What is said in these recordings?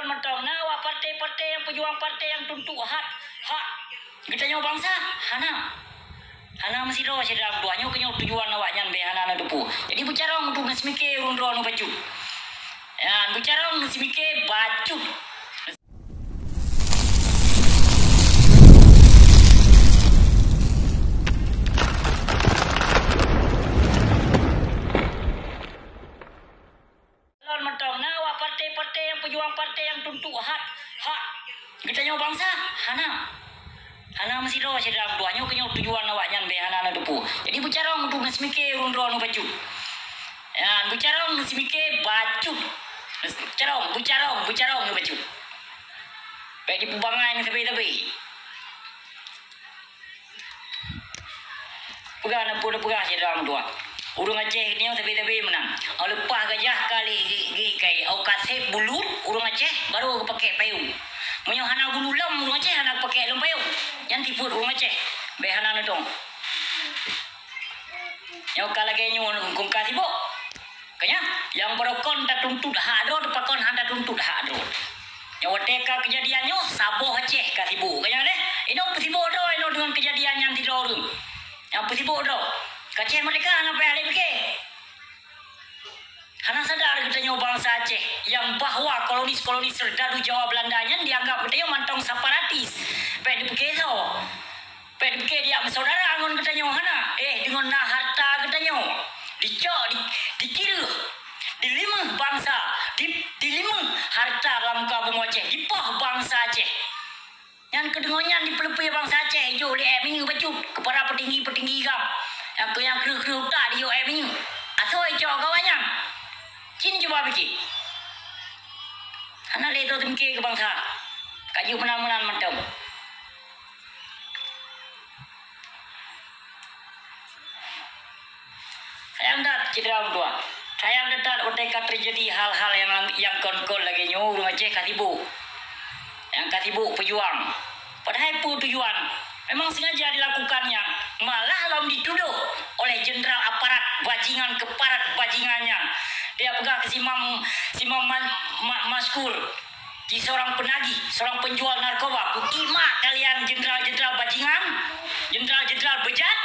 Lawan mentong nawa partai-partai yang pejuang partai yang tuntut hak kita nyawa bangsa hana mesti doa si dalam doanya kenyo tujuan awaknya be hana depu. Jadi bicara untuk ngasmike urun-urun baju. Ya, bicara ngasmike baju. Partai yang pejuang partai yang tuntut hak kita nyawa bangsa hana mesti doa si dalam doanya kenyo tujuan awaknya be hana depu. Jadi bicara untuk ngasmike urun-urun baju. Ya, bicara ngasmike baju. Bicara baju. Baik di pubangan tapi pegah si dalam doa. Urung Aceh ni tapi menang. Lepas gajah kali kai au kasih bulut urung Aceh baru pakai payung. Munyo hana bulu lam urung Aceh hana pakai lam payung. Yang tipu urung Aceh. Be hana dong. Yo kala ke nyu kung kasih bo. Kanya yang berokon tak tuntut hado pakon handa tuntut hado. Yo teka kejadiannya saboh Aceh kasih bo. Kanya deh. Ino pesibo do ino dengan kejadian yang tidak urung. Yang pesibo do. Aceh mereka hana payah fikir. Hana sadar kita nyawa bangsa Aceh yang bahwa kolonis-kolonis serdadu Jawa Belandanya dianggap kita mantong separatis. Payah dipikir so. Payah dipikir dia saudara angon kita nyawa hana. Dengan nak harta kita nyawa. Dikira. Dilima bangsa. Dilima harta dalam kampung Aceh. Dipah bangsa Aceh. Yang kedengarannya dipelepui bangsa Aceh. Jo lihat minggu bacut kepada petinggi-petinggi kam. Yang kru-kru tak dia ni. Asoi cok kawannya. Cini cuba fikir. Hana leto temke ke bangsa. Kaju menang-menang mantap. Sayang dah cedera dua. Sayang dah ketika terjadi hal-hal yang kon-kon lagi nyuruh Aceh katibu. Yang katibu pejuang. Padahal pun tujuan memang sengaja dilakukannya, malah lalu dituduh oleh jenderal aparat bajingan keparat bajingannya. Dia pegang ke si Maskur, si seorang penagih, seorang penjual narkoba. Bagaimana kalian jenderal-jenderal bajingan, jenderal-jenderal bejat?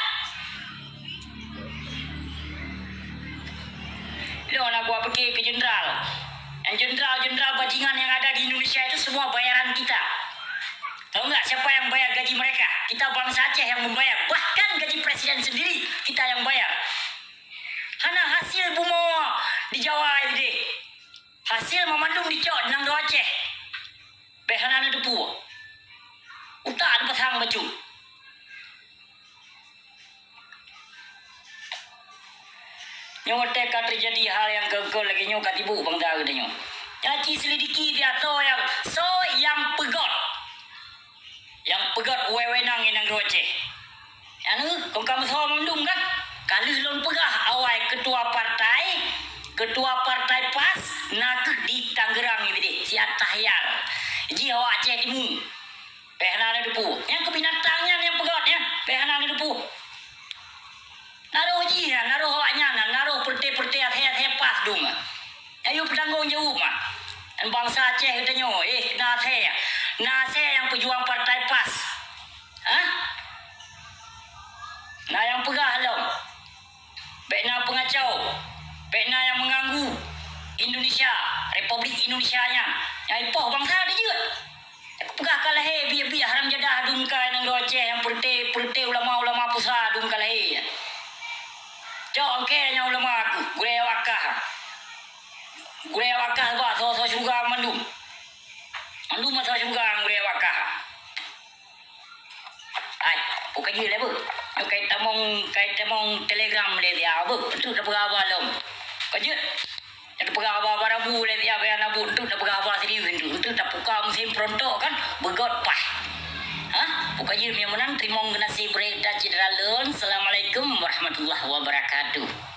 Lo nak gua pergi ke jenderal. Yang jenderal-jenderal bajingan yang ada di Indonesia itu semua bayaran kita. Tahu enggak siapa yang bayar gaji mereka? Kita bangsa Aceh yang membayar. Bahkan gaji presiden sendiri kita yang bayar. Hana hasil bumo di Jawa ini. Hasil memandung dicok nang do Aceh. Behana na depu. Utak ada pasang baju. Nyawa teka terjadi hal yang gagal lagi nyawa katibu bangsa gedenya. Caci selidiki dia tahu yang pegot. Yang pegat wewenang inang Aceh. Anu, kau kamu sama mendung kan? Kali belum pegah awal ketua partai PAS nak di Tangerang ini si Atahyar. Ji awak Aceh timu. Pehana depu. Yang kebinatangnya yang pegatnya, pehana depu. Naruh ji, naruh awaknya, naruh perti-perti PAS dong. Ayo bertanggung jawab mah. Dan bangsa Aceh katanya, Nase yang pejuang partai PAS. Nah yang pegah lo. Bekna pengacau. Bekna yang mengganggu Indonesia, Republik Indonesia-nya. Yang ipoh bangsa dia juga. Pegah kalah biar haram jadah dungka nang Aceh yang perti ulama-ulama pusat dungka lah. Jauh kayaknya ulama aku, gulai wakah bah so juga mandum. Andu masa juga ngure wakah. Ai, bukan je lah bu. Kait tamong telegram le dia bu. Tu dah berapa lom. Kajut. Yang berapa rabu le dia bayar nabu tu dah berapa serius tu dah buka musim pronto kan begot pah. Bukan je yang menang terima nasi berita cedera lon. Assalamualaikum warahmatullahi wabarakatuh.